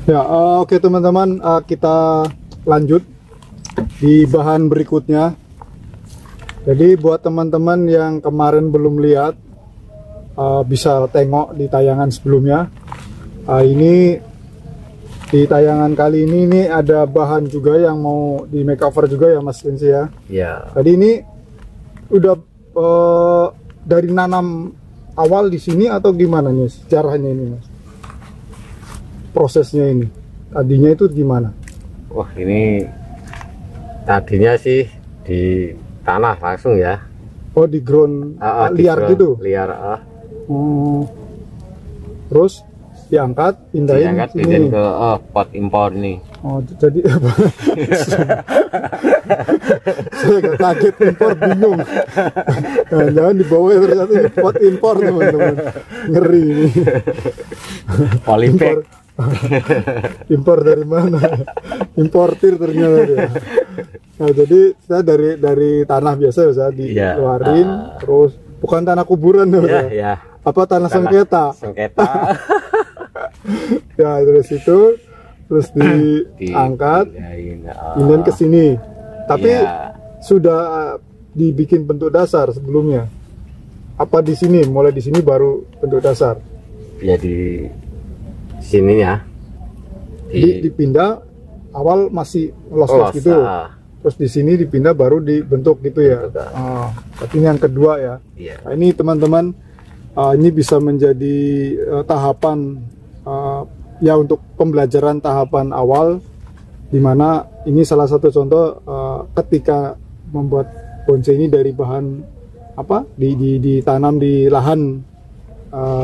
Ya, oke teman-teman, kita lanjut di bahan berikutnya. Jadi buat teman-teman yang kemarin belum lihat, bisa tengok di tayangan sebelumnya. Ini di tayangan kali ini ada bahan juga yang mau di makeover juga ya Mas Vinci ya. Iya. Tadi ini udah dari nanam awal di sini atau gimana nih sejarahnya ini Mas? Prosesnya ini tadinya itu gimana? Wah, ini tadinya sih di tanah langsung ya. Oh, di ground liar di ground, gitu? Liar. Terus diangkat, pindahin ke pot impor ini. Oh, jadi apa? Saya agak kaget, impor bingung. Nah, jangan dibawa ya, ternyata ini pot impor teman-teman. Ngeri ini. Polybag. Impor dari mana? Importir ternyata dia. Nah, jadi saya dari tanah biasa ya, dikeluarin, terus bukan tanah kuburan ya. Apa tanah sengketa? Sengketa. Ya, terus itu terus diangkat, pindahin ke sini. Tapi sudah dibikin bentuk dasar sebelumnya. Apa di sini? Mulai di sini baru bentuk dasar. Ya di sini ya. Dipindah awal masih los-los gitu. Terus di sini dipindah baru dibentuk gitu ya. Tapi ini yang kedua ya. Nah, ini teman-teman, ini bisa menjadi tahapan ya untuk pembelajaran tahapan awal, dimana ini salah satu contoh ketika membuat bonsai ini dari bahan apa ditanam di lahan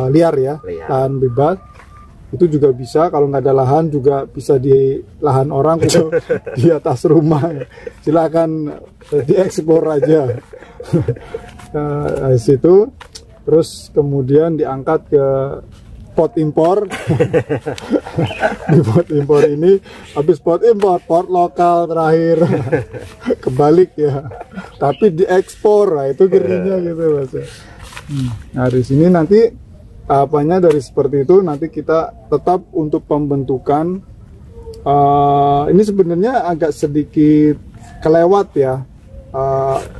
liar ya, lahan bebas. Itu juga bisa, kalau nggak ada lahan juga bisa di lahan orang atau di atas rumah. Silakan dieksplor aja. Nah, situ terus kemudian diangkat ke pot impor. Di pot impor ini, habis pot impor, pot lokal terakhir. Kebalik ya, tapi diekspor. Nah, itu gerinya gitu Mas. Nah, di sini nanti tahapannya dari seperti itu. Nanti kita tetap untuk pembentukan, ini sebenarnya agak sedikit kelewat ya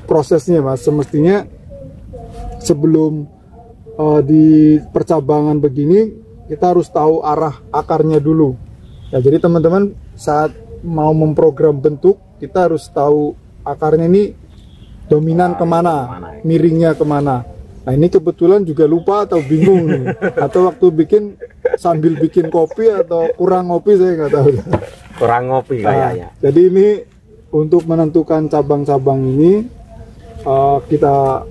prosesnya Mas. Semestinya sebelum di percabangan begini kita harus tahu arah akarnya dulu ya. Jadi teman-teman saat mau memprogram bentuk, kita harus tahu akarnya ini dominan kemana, miringnya kemana. Nah, ini kebetulan juga lupa atau bingung nih, atau waktu bikin sambil bikin kopi atau kurang ngopi, saya nggak tahu. Kurang ngopi kayaknya. Jadi ini untuk menentukan cabang-cabang ini kita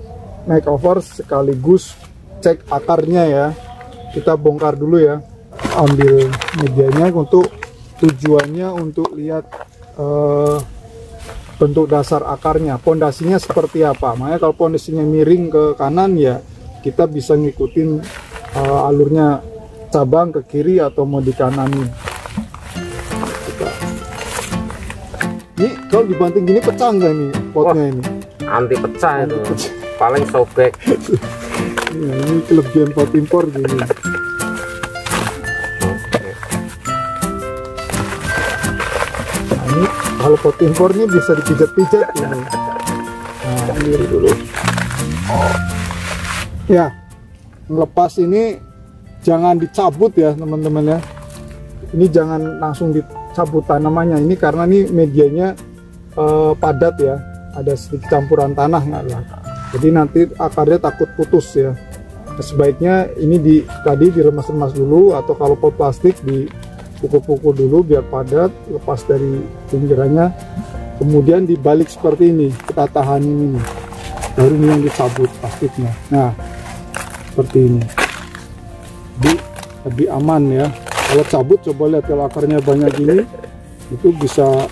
makeover sekaligus cek akarnya ya. Kita bongkar dulu ya, ambil medianya untuk tujuannya untuk lihat bentuk dasar akarnya, pondasinya seperti apa. Makanya kalau pondasinya miring ke kanan ya kita bisa ngikutin alurnya cabang ke kiri atau mau di kanan. Ini kalau dibanting gini pecah nggak nih potnya? Ini anti pecah itu, paling sobek. Ya, ini kelebihan pot impor gini. Nah, ini kalau pot impor ini bisa dipijat-pijat ini. Nah, ambil dulu. Ya, ngelepas ini jangan dicabut ya teman-teman ya. Ini jangan langsung dicabut tanamannya ini, karena ini medianya padat ya, ada sedikit campuran tanah nggak ya. Jadi nanti akarnya takut putus ya. Nah, sebaiknya ini tadi diremas-remas dulu, atau kalau pot plastik dipukul-pukul dulu biar padat, lepas dari pinggirannya, kemudian dibalik seperti ini, kita tahanin ini, baru ini yang dicabut plastiknya. Nah, seperti ini, jadi lebih aman ya. Kalau cabut, coba lihat kalau akarnya banyak gini, itu bisa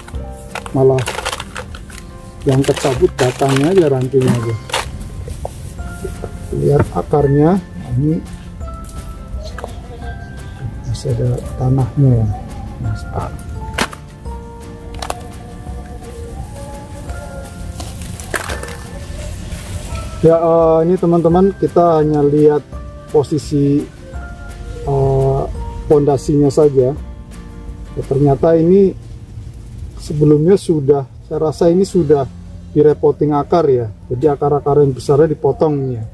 malah yang tercabut batangnya aja, rantingnya aja. Lihat akarnya, ini masih ada tanahnya ya. Nah, Ya, ini teman-teman, kita hanya lihat posisi pondasinya saja. Ya, ternyata ini sebelumnya sudah, saya rasa ini sudah direpotting akar ya. Jadi akar-akar yang besarnya dipotong nih ya.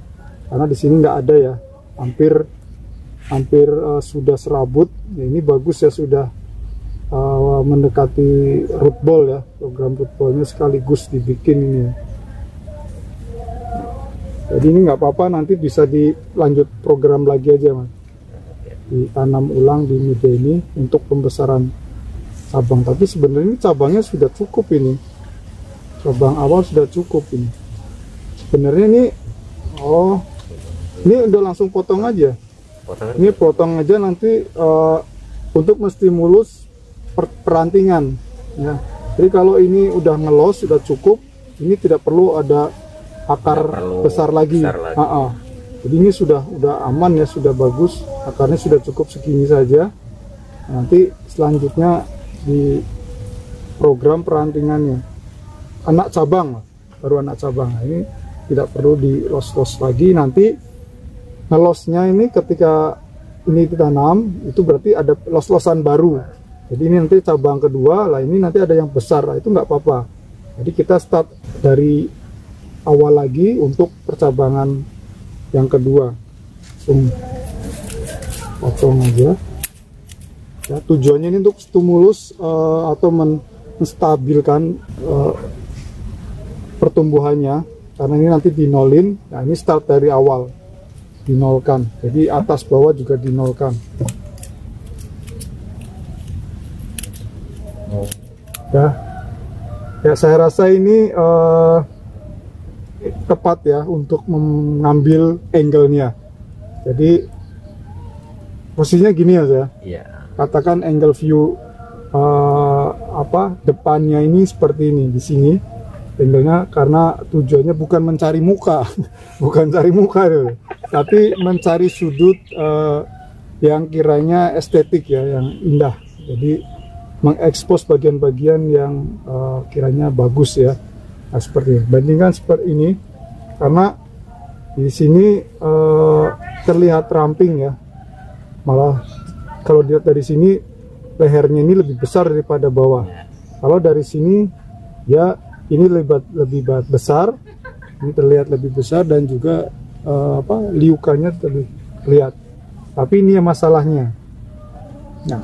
Karena di sini nggak ada ya, hampir sudah serabut. Ya, ini bagus ya, sudah mendekati root ball ya. Program root ballnya sekaligus dibikin ini ya. Jadi ini nggak apa-apa, nanti bisa dilanjut program lagi aja Mas, ditanam ulang di media ini untuk pembesaran cabang. Tapi sebenarnya ini cabangnya sudah cukup, ini cabang awal sudah cukup ini sebenarnya. Ini ini udah langsung potong aja, ini potong aja nanti untuk menstimulus perantingan ya. Jadi kalau ini udah ngelos, sudah cukup, ini tidak perlu ada akar besar lagi. Jadi ini sudah aman ya, sudah bagus, akarnya sudah cukup segini saja. Nanti selanjutnya di program perantingannya anak cabang, baru anak cabang. Nah, ini tidak perlu di los lagi. Nanti ngelosnya ini ketika ini ditanam, itu berarti ada los-losan baru. Jadi ini nanti cabang kedua lah, ini nanti ada yang besar lah, itu nggak apa-apa. Jadi kita start dari awal lagi untuk percabangan yang kedua. Potong aja ya, tujuannya ini untuk stimulus atau menstabilkan pertumbuhannya, karena ini nanti dinolin. Nah, ini start dari awal dinolkan, jadi atas bawah juga dinolkan ya. Saya rasa ini tepat ya untuk mengambil angle-nya. Jadi posisinya gini ya saya. Yeah. Katakan angle view depannya ini seperti ini di sini angle-nya, karena tujuannya bukan mencari muka, bukan cari muka dulu, tapi mencari sudut yang kiranya estetik ya, yang indah. Jadi mengekspos bagian-bagian yang kiranya bagus ya. Nah, seperti ini. Bandingkan seperti ini, karena di sini terlihat ramping ya. Malah kalau dilihat dari sini lehernya ini lebih besar daripada bawah. Kalau dari sini ya ini lebih besar, ini terlihat lebih besar, dan juga liukannya terlihat. Tapi ini yang masalahnya. Nah,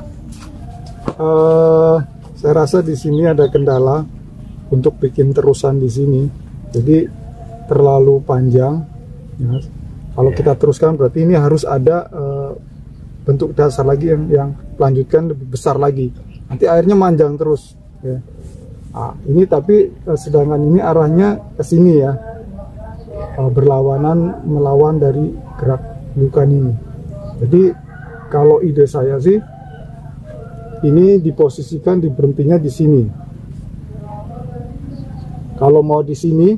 saya rasa di sini ada kendala untuk bikin terusan di sini, jadi terlalu panjang ya. Kalau kita teruskan berarti ini harus ada bentuk dasar lagi yang melanjutkan lebih besar lagi, nanti airnya manjang terus ya. Nah, ini tapi sedangkan ini arahnya ke sini ya, berlawanan melawan dari gerak liukan ini. Jadi kalau ide saya sih, ini diposisikan, diberhentinya di sini. Kalau mau di sini,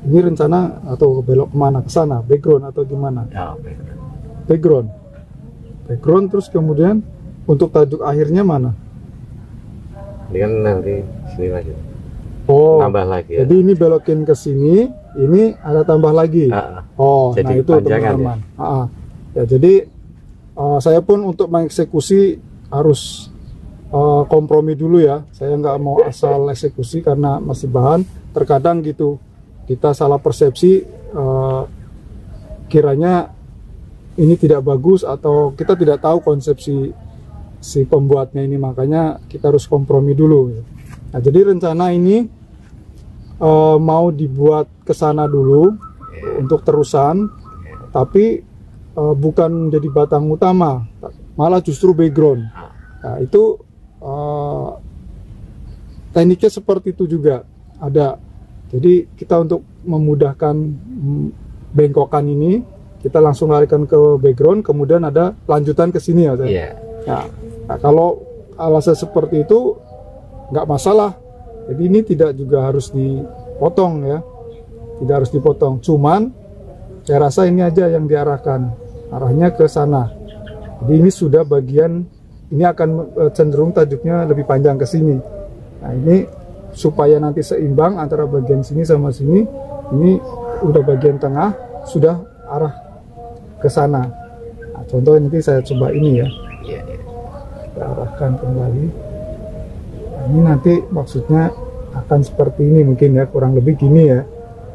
ini rencana atau belok kemana, ke sana, background atau gimana? Ya, background terus kemudian untuk tajuk akhirnya mana? Ini kan nanti sini lagi. Oh, tambah lagi. Ya. Jadi ini belokin ke sini, ini ada tambah lagi. Oh, jadi nah itu teman-teman. Ya, jadi saya pun untuk mengeksekusi harus kompromi dulu ya. Saya nggak mau asal eksekusi karena masih bahan. Terkadang gitu kita salah persepsi, kiranya ini tidak bagus atau kita tidak tahu konsepsi si pembuatnya ini, makanya kita harus kompromi dulu. Nah, jadi rencana ini mau dibuat ke sana dulu untuk terusan, tapi bukan menjadi batang utama, malah justru background. Nah, itu tekniknya seperti itu juga ada. Jadi kita untuk memudahkan bengkokan ini, kita langsung larikan ke background, kemudian ada lanjutan ke sini ya. Nah, kalau alasan seperti itu nggak masalah. Jadi ini tidak juga harus dipotong ya, tidak harus dipotong. Cuman saya rasa ini aja yang diarahkan, arahnya ke sana. Jadi ini sudah bagian, ini akan cenderung tajuknya lebih panjang ke sini. Nah, ini supaya nanti seimbang antara bagian sini sama sini, ini udah bagian tengah sudah arah ke sana. Nah, contoh nanti saya coba ini ya. Kita arahkan kembali. Nah, ini nanti maksudnya akan seperti ini mungkin ya, kurang lebih gini ya,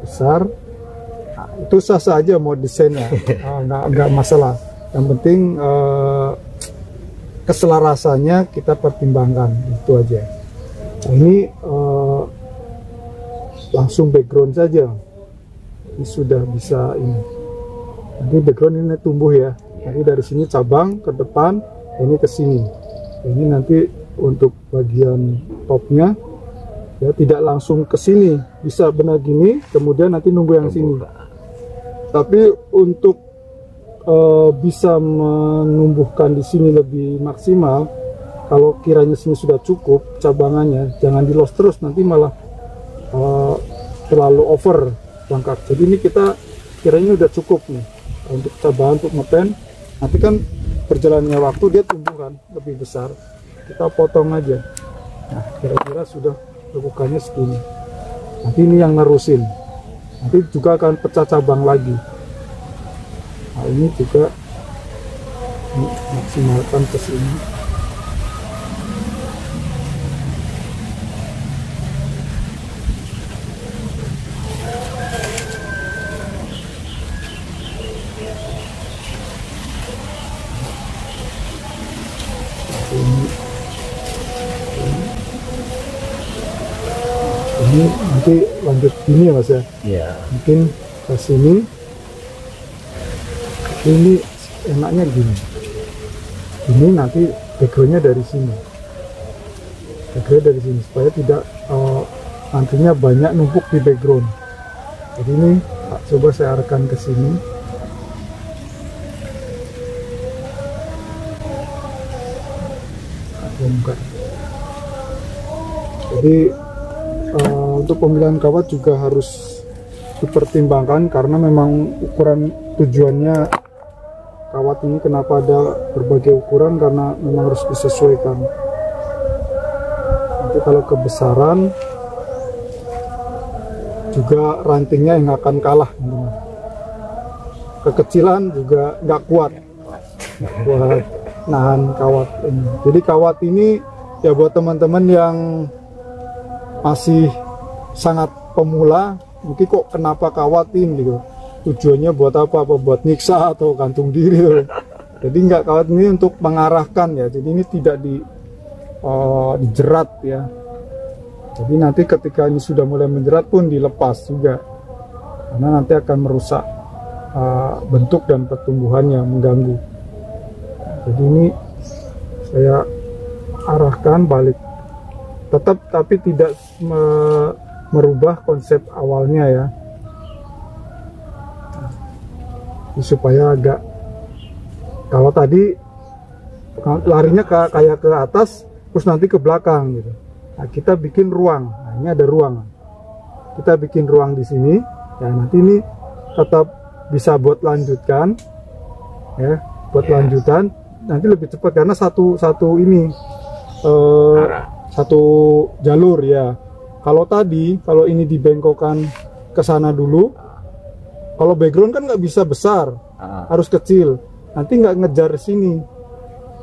besar. Nah, itu sah saja mau desainnya, nggak masalah. Yang penting keselarasannya kita pertimbangkan, itu aja. Nah, ini langsung background saja. Ini sudah bisa ini. Nanti background ini tumbuh ya. Nanti dari sini cabang ke depan, ini ke sini. Ini nanti untuk bagian topnya ya, tidak langsung ke sini, bisa benar gini, kemudian nanti nunggu yang sini. Tapi untuk bisa menumbuhkan di sini lebih maksimal, kalau kiranya sini sudah cukup cabangannya, jangan di los terus, nanti malah terlalu over bangkak. Jadi ini kita kiranya udah cukup nih untuk cabangan, untuk ngepen. Nanti kan berjalannya waktu dia tumbuh kan lebih besar, kita potong aja. Nah, kira-kira sudah lekukannya segini. Nanti ini yang nerusin, nanti juga akan pecah cabang lagi. Nah, ini juga maksimalkan ke sini. Ini nanti lanjut gini ya Mas ya. Iya. Mungkin ke sini. Ini enaknya gini. Ini nanti backgroundnya dari sini. Background dari sini supaya tidak nantinya banyak numpuk di background. Jadi ini coba saya arahkan ke sini. Jadi untuk pemilihan kawat juga harus dipertimbangkan, karena memang ukuran tujuannya kawat ini kenapa ada berbagai ukuran, karena memang harus disesuaikan. Nanti kalau kebesaran juga rantingnya yang akan kalah, kekecilan juga nggak kuat buat nahan kawat ini. Jadi kawat ini ya buat teman-teman yang masih sangat pemula, mungkin kok kenapa kawatin gitu, tujuannya buat apa buat nyiksa atau gantung diri gitu. Jadi nggak, kawat ini untuk mengarahkan ya, jadi ini tidak dijerat ya. Jadi nanti ketika ini sudah mulai menjerat pun dilepas juga, karena nanti akan merusak bentuk dan pertumbuhannya, mengganggu. Jadi ini saya arahkan balik tetap, tapi tidak merubah konsep awalnya ya, supaya agak, kalau tadi larinya kayak ke atas terus nanti ke belakang gitu. Nah, kita bikin ruang. Nah, ini ada ruang, kita bikin ruang di sini ya, nanti ini tetap bisa buat lanjutkan ya, buat lanjutan nanti lebih cepat, karena satu ini satu jalur ya. Kalau tadi, kalau ini dibengkokkan ke sana dulu, kalau background kan nggak bisa besar, harus kecil, nanti nggak ngejar sini.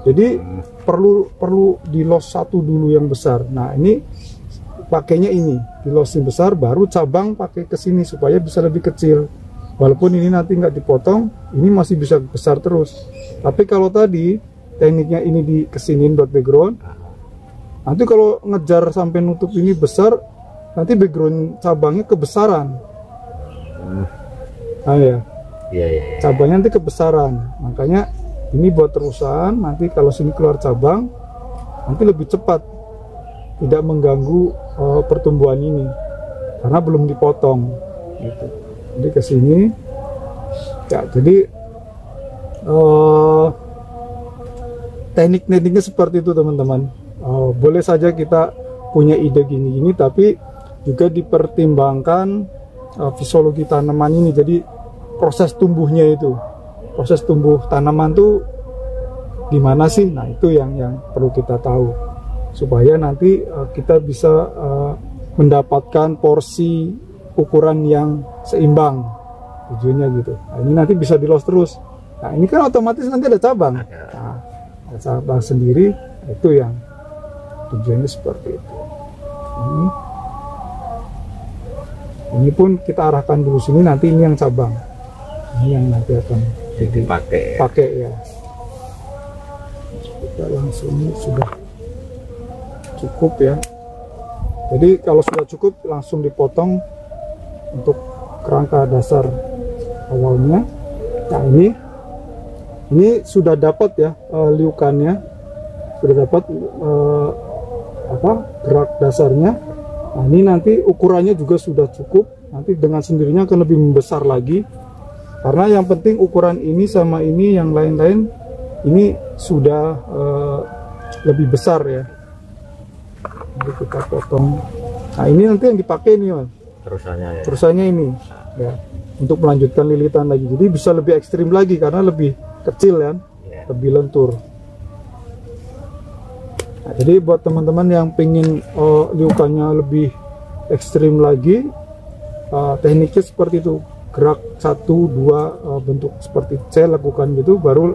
Jadi perlu di los satu dulu yang besar. Nah ini pakainya ini di los yang besar, baru cabang pakai ke sini supaya bisa lebih kecil. Walaupun ini nanti nggak dipotong, ini masih bisa besar terus. Tapi kalau tadi tekniknya ini di kesiniin buat background, nanti kalau ngejar sampai nutup ini besar, nanti background cabangnya kebesaran. Nah ya, cabangnya nanti kebesaran. Makanya ini buat terusan, nanti kalau sini keluar cabang, nanti lebih cepat, tidak mengganggu pertumbuhan ini, karena belum dipotong. Gitu. Jadi ke sini, ya. Jadi teknik-tekniknya seperti itu teman-teman. Boleh saja kita punya ide gini-gini, tapi juga dipertimbangkan fisiologi tanaman ini. Jadi proses tumbuhnya itu, proses tumbuh tanaman tuh gimana sih? Nah itu yang perlu kita tahu, supaya nanti kita bisa mendapatkan porsi ukuran yang seimbang, tujuannya gitu. Nah, ini nanti bisa dilos terus. Nah, ini kan otomatis nanti ada cabang. Nah, ada cabang sendiri, itu yang tujuannya seperti itu. Ini pun kita arahkan dulu sini, nanti ini yang cabang. Ini yang nanti akan dipakai ya. Kita langsung, ini sudah cukup ya. Jadi kalau sudah cukup langsung dipotong untuk kerangka dasar awalnya. Nah, ini sudah dapat ya liukannya, sudah dapat gerak dasarnya. Nah, ini nanti ukurannya juga sudah cukup, nanti dengan sendirinya akan lebih membesar lagi, karena yang penting ukuran ini sama ini yang lain-lain ini sudah lebih besar ya. Jadi kita potong. Nah, ini nanti yang dipakai nih Mas, terusannya ini ya, untuk melanjutkan lilitan lagi, jadi bisa lebih ekstrim lagi karena lebih kecil kan, lebih lentur. Nah, jadi buat teman-teman yang pengen liukannya lebih ekstrim lagi, tekniknya seperti itu, gerak 1-2 bentuk seperti saya lakukan gitu, baru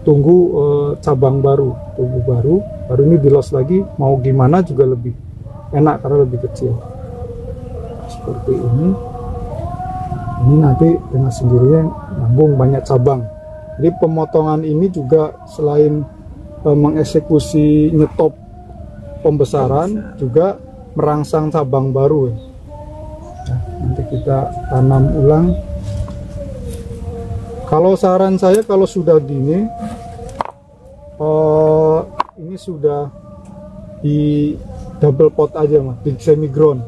tunggu cabang baru, baru ini dilos lagi, mau gimana juga lebih enak karena lebih kecil. Seperti ini nanti dengan sendirinya nyambung banyak cabang. Jadi pemotongan ini juga selain mengeksekusi nyetop pembesaran, juga merangsang cabang baru. Nah, nanti kita tanam ulang. Kalau saran saya kalau sudah gini, ini sudah di double pot aja Mas, di semi ground.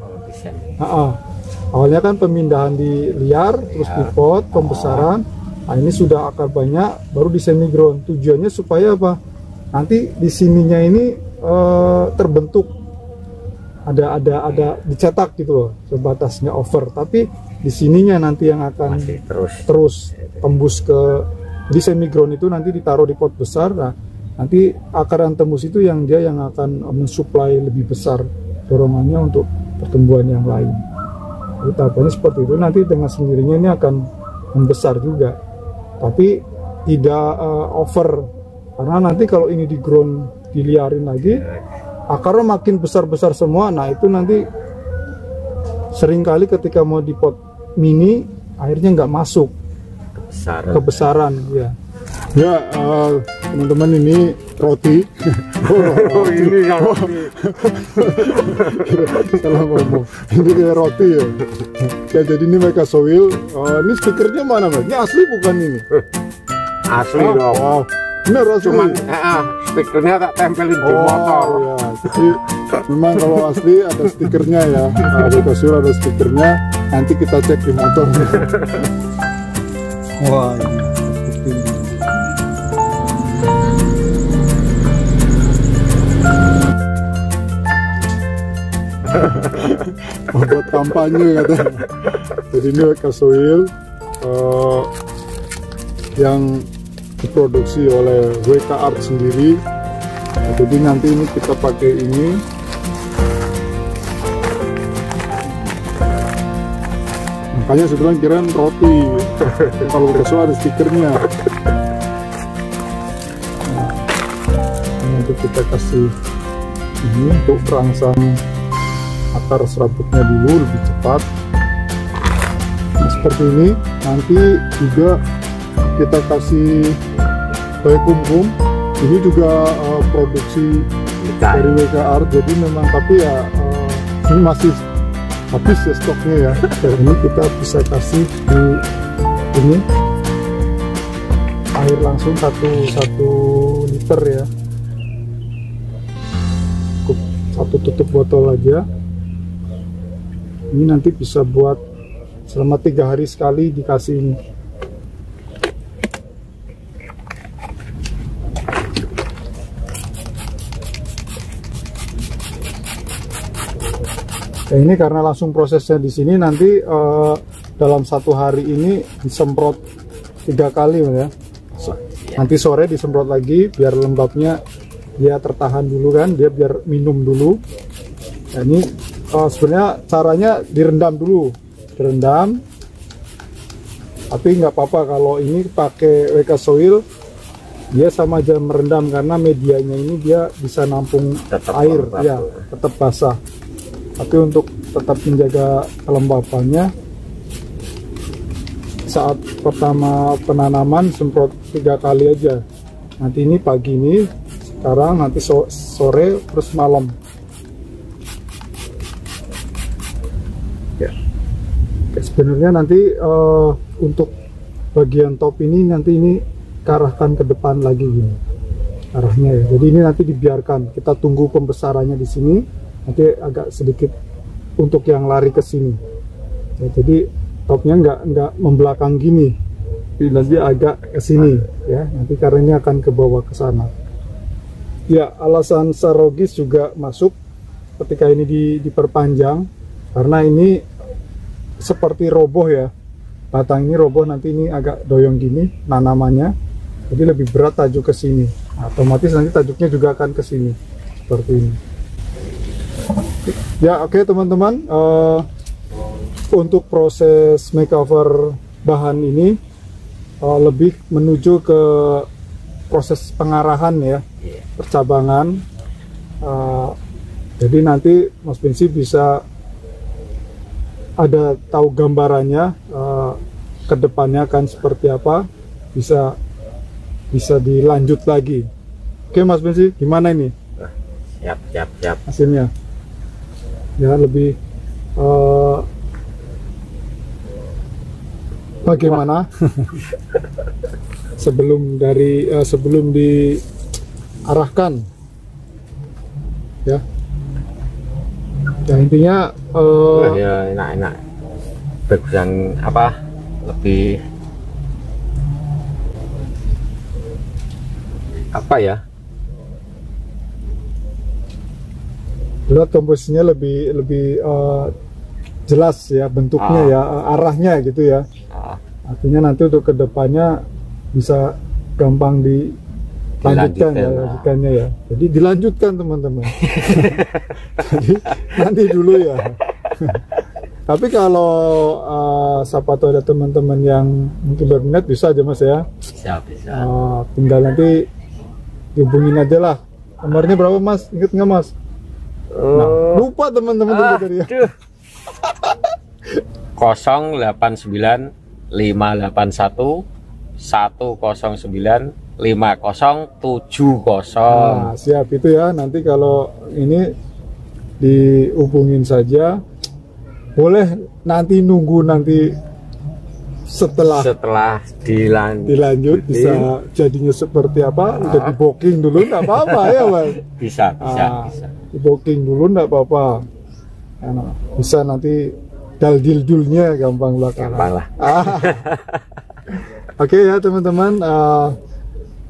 Awalnya kan pemindahan di liar, terus di pot pembesaran. Nah, ini sudah akar banyak, baru di semi ground. Tujuannya supaya apa? Nanti di sininya ini terbentuk ada dicetak gitu loh, sebatasnya over, tapi di sininya nanti yang akan terus tembus ke di semi ground itu, nanti ditaruh di pot besar. Nah, nanti akar yang tembus itu yang akan mensuplai lebih besar dorongannya untuk pertumbuhan yang lain. Jadi tahapannya seperti itu, nanti dengan sendirinya ini akan membesar juga, tapi tidak over. Karena nanti kalau ini di ground diliarin lagi, akarnya makin besar-besar semua. Nah, itu nanti seringkali ketika mau di pot mini, airnya nggak masuk, kebesaran ya. Ya, teman-teman, ini roti. Ini yang roti. Salah ngomong. Ini kayak roti ya. Ya, jadi ini mereka soil. Ini stikernya mana Mas? Ini asli bukan ini? Asli dong. Wow. Bener asli. Cuman stikernya tak tempelin di motor. Ya, jadi memang kalau asli ada stikernya ya. Ada kasur, ada stikernya. Nanti kita cek di motor. Wah, ini seperti ini. Membuat kampanye katanya. Jadi ini Wekasoil yang diproduksi oleh WK Art sendiri. Nah, jadi nanti ini kita pakai ini. Makanya saya bilang kirain roti. Kalau Wekasoil ada stikernya. Nah, ini untuk kita kasih ini untuk perangsang akar serabutnya dulu lebih cepat. Nah, seperti ini. Nanti juga kita kasih kumkum. Ini juga produksi dari WK Art. Jadi memang, tapi ya ini masih habis ya stoknya ya. Dan ini kita bisa kasih di ini air langsung 1 liter ya. Cukup 1 tutup botol aja. Ini nanti bisa buat selama 3 hari sekali dikasih ini. Ya, ini karena langsung prosesnya di sini, nanti dalam 1 hari ini disemprot 3 kali ya. Nanti sore disemprot lagi biar lembabnya dia tertahan dulu kan, dia biar minum dulu. Nah, ini sebenarnya caranya direndam dulu, direndam. Tapi nggak apa-apa kalau ini pakai WK Soil, dia sama aja merendam karena medianya ini dia bisa nampung tetap air, ya tetap basah. Tapi untuk tetap menjaga kelembapannya, saat pertama penanaman semprot 3 kali aja. Nanti ini pagi ini, sekarang nanti sore terus malam. Ya. Sebenarnya nanti untuk bagian top ini nanti ini arahkan ke depan lagi gini arahnya ya. Jadi ini nanti dibiarkan, kita tunggu pembesarannya di sini, nanti agak sedikit untuk yang lari ke sini. Ya, jadi topnya nggak membelakang gini, nanti agak ke sini ya. Nanti karenanya akan ke bawah ke sana. Ya, alasan serologis juga masuk ketika ini diperpanjang karena ini seperti roboh ya. Batang ini roboh, nanti ini agak doyong gini nanamannya, jadi lebih berat tajuk ke sini. Otomatis nanti tajuknya juga akan ke sini seperti ini. Ya, oke teman-teman, untuk proses makeover bahan ini lebih menuju ke proses pengarahan ya, percabangan. Jadi nanti Mas Binsi bisa ada tahu gambarannya ke depannya akan seperti apa, bisa dilanjut lagi. Oke Mas Binsi, gimana ini? Siap hasilnya ya, lebih bagaimana sebelum diarahkan ya. Ya intinya ya enak-enak, bagusan apa, lebih apa ya, lihat komposisinya lebih jelas ya bentuknya ya, arahnya gitu ya. Artinya nanti untuk kedepannya bisa gampang dilanjutkan ya, lanjutannya ya. Jadi dilanjutkan teman-teman. Jadi nanti dulu ya. Tapi kalau siapa tahu ada teman-teman yang mungkin berminat, bisa aja Mas ya. Bisa. Tinggal nanti dihubungin aja lah. Nomornya berapa Mas? Ingat nggak Mas? Nah, lupa teman-teman tadi ya. 089 581 109 5070. Nah, siap itu ya. Nanti kalau ini dihubungin saja. Boleh nanti nunggu nanti setelah dilanjut bisa jadinya seperti apa, udah di booking dulu nggak apa-apa ya Mas. Bisa. Di booking dulu nggak apa-apa. Bisa nanti dildulnya gampang lah. Oke ya teman-teman,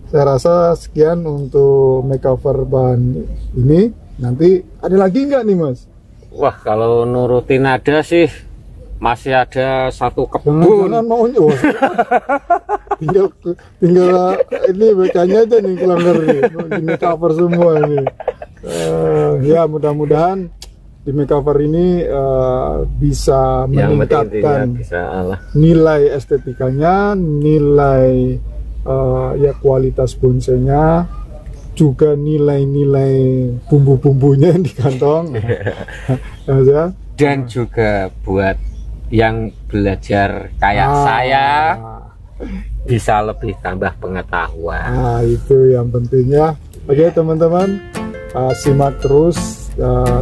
saya rasa sekian untuk makeover bahan ini. Nanti ada lagi nggak nih Mas? Wah, kalau nurutin ada sih masih ada satu kebun. Jangan mau tinggal ini BK-nya aja nih kelanggar nih, di makeover semua ini. Ya mudah-mudahan di makeover ini bisa meningkatkan nilai estetikanya, nilai ya kualitas bonsainya, juga nilai-nilai bumbu-bumbunya yang di kantong. Ya. Dan juga buat yang belajar kayak saya bisa lebih tambah pengetahuan. Nah itu yang pentingnya. Oke teman-teman, simak terus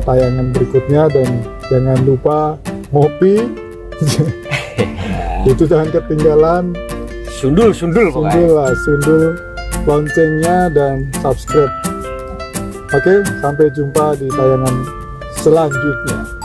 tayangan berikutnya dan jangan lupa ngopi. Itu jangan ketinggalan. Sundul loncengnya dan subscribe. Oke, sampai jumpa di tayangan selanjutnya.